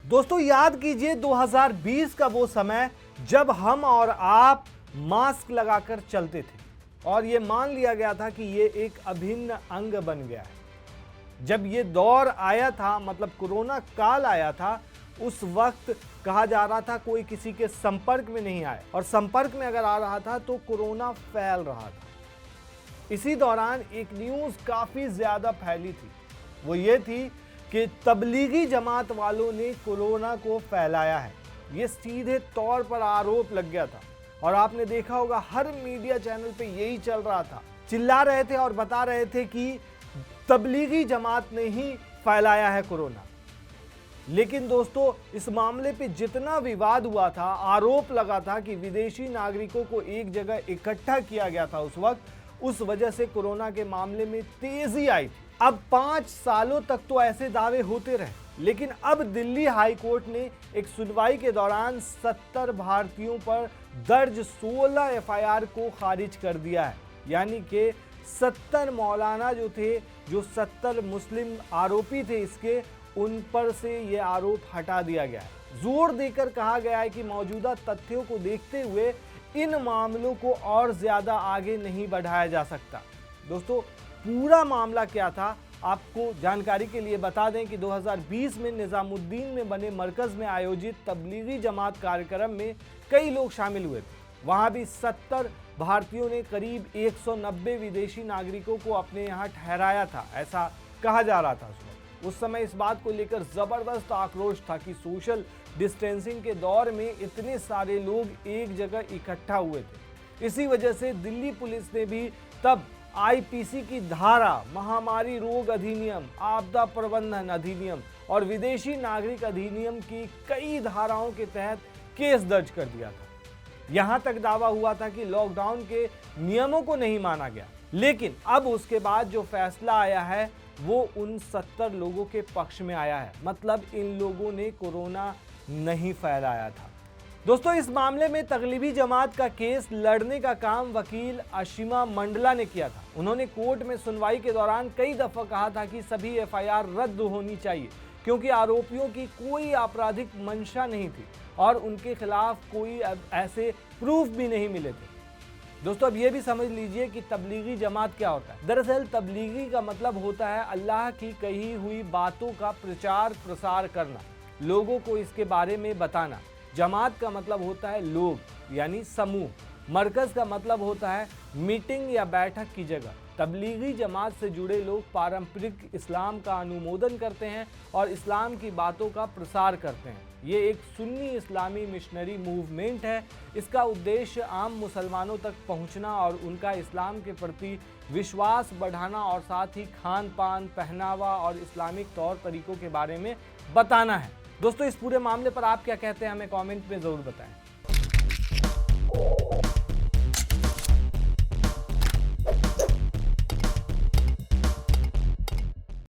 दोस्तों याद कीजिए 2020 का वो समय जब हम और आप मास्क लगाकर चलते थे और ये मान लिया गया था कि ये एक अभिन्न अंग बन गया है। जब ये दौर आया था, मतलब कोरोना काल आया था, उस वक्त कहा जा रहा था कोई किसी के संपर्क में नहीं आए, और संपर्क में अगर आ रहा था तो कोरोना फैल रहा था। इसी दौरान एक न्यूज़ काफ़ी ज़्यादा फैली थी, वो ये थी कि तबलीगी जमात वालों ने कोरोना को फैलाया है। ये सीधे तौर पर आरोप लग गया था और आपने देखा होगा हर मीडिया चैनल पे यही चल रहा था। चिल्ला रहे थे और बता रहे थे कि तबलीगी जमात ने ही फैलाया है कोरोना। लेकिन दोस्तों इस मामले पे जितना विवाद हुआ था, आरोप लगा था कि विदेशी नागरिकों को एक जगह इकट्ठा किया गया था उस वक्त, उस वजह से कोरोना के मामले में तेजी आई थी। अब 5 सालों तक तो ऐसे दावे होते रहे, लेकिन अब दिल्ली हाई कोर्ट ने एक सुनवाई के दौरान 70 भारतीयों पर दर्ज 16 एफआईआर को खारिज कर दिया है। यानी कि 70 मौलाना जो थे, जो 70 मुस्लिम आरोपी थे इसके, उन पर से ये आरोप हटा दिया गया है। जोर देकर कहा गया है कि मौजूदा तथ्यों को देखते हुए इन मामलों को और ज्यादा आगे नहीं बढ़ाया जा सकता। दोस्तों पूरा मामला क्या था आपको जानकारी के लिए बता दें कि 2020 में निजामुद्दीन में बने मरकज में आयोजित तबलीगी जमात कार्यक्रम में कई लोग शामिल हुए थे। वहां भी 70 भारतीयों ने करीब 190 विदेशी नागरिकों को अपने यहां ठहराया था, ऐसा कहा जा रहा था। उस समय इस बात को लेकर जबरदस्त आक्रोश था कि सोशल डिस्टेंसिंग के दौर में इतने सारे लोग एक जगह इकट्ठा हुए थे। इसी वजह से दिल्ली पुलिस ने भी तब आईपीसी की धारा, महामारी रोग अधिनियम, आपदा प्रबंधन अधिनियम और विदेशी नागरिक अधिनियम की कई धाराओं के तहत केस दर्ज कर दिया था। यहां तक दावा हुआ था कि लॉकडाउन के नियमों को नहीं माना गया, लेकिन अब उसके बाद जो फैसला आया है वो उन 70 लोगों के पक्ष में आया है। मतलब इन लोगों ने कोरोना नहीं फैलाया था। दोस्तों इस मामले में तगलीबी जमात का केस लड़ने का काम वकील अशिमा मंडला ने किया था। उन्होंने कोर्ट में सुनवाई के दौरान कई दफा कहा था कि सभी एफआईआर रद्द होनी चाहिए, क्योंकि आरोपियों की कोई आपराधिक मंशा नहीं थी और उनके खिलाफ कोई ऐसे प्रूफ भी नहीं मिले थे। दोस्तों अब ये भी समझ लीजिए कि तबलीगी जमात क्या होता है। दरअसल तबलीगी का मतलब होता है अल्लाह की कही हुई बातों का प्रचार प्रसार करना, लोगों को इसके बारे में बताना। जमात का मतलब होता है लोग, यानी समूह। मरकज का मतलब होता है मीटिंग या बैठक की जगह। तबलीगी जमात से जुड़े लोग पारंपरिक इस्लाम का अनुमोदन करते हैं और इस्लाम की बातों का प्रसार करते हैं। ये एक सुन्नी इस्लामी मिशनरी मूवमेंट है। इसका उद्देश्य आम मुसलमानों तक पहुंचना और उनका इस्लाम के प्रति विश्वास बढ़ाना और साथ ही खान पान, पहनावा और इस्लामिक तौर तरीकों के बारे में बताना है। दोस्तों इस पूरे मामले पर आप क्या कहते हैं, हमें कमेंट में ज़रूर बताएं।